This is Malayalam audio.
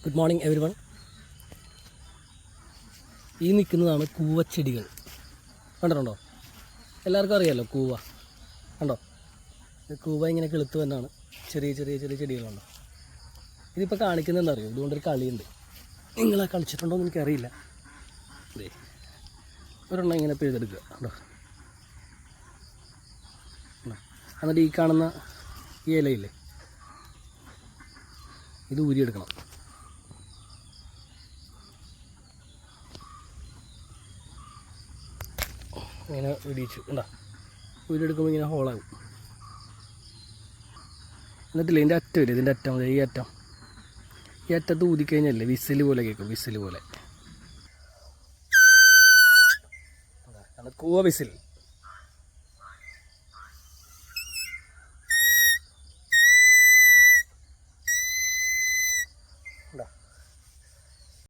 Good morning every one. ഈ നിൽക്കുന്നതാണ് കൂവച്ചെടികൾ. കണ്ടിട്ടുണ്ടോ? എല്ലാവർക്കും അറിയാമല്ലോ കൂവ. കണ്ടോ? കൂവ ഇങ്ങനെ കിളുത്ത് തന്നെയാണ്. ചെറിയ ചെറിയ ചെറിയ ചെടികളുണ്ടോ? ഇതിപ്പോൾ കാണിക്കുന്നതെന്ന് അറിയോ? ഇതുകൊണ്ടൊരു കളിയുണ്ട്. നിങ്ങളെ കളിച്ചിട്ടുണ്ടോ എന്ന് എനിക്കറിയില്ല. അതെ, ഒരെണ്ണം ഇങ്ങനെ പിഴുതെടുക്കുക. കണ്ടോ? എന്നിട്ട് ഈ കാണുന്ന ഈ ഇലയില്ലേ, ഇത് ഊരിയെടുക്കണം. ഇങ്ങനെ വെടിയിച്ചു കണ്ടോ? ഊരിയെടുക്കുമ്പോൾ ഇങ്ങനെ ഹോളാകും. എന്നിട്ടില്ല ഇതിൻ്റെ അറ്റമില്ല, ഇതിൻ്റെ അറ്റം, ഈ അറ്റത്ത് ഊതിക്കഴിഞ്ഞല്ലേ വിസിൽ പോലെ കേൾക്കും. വിസിൽ പോലെ കൂവ വിസിൽ.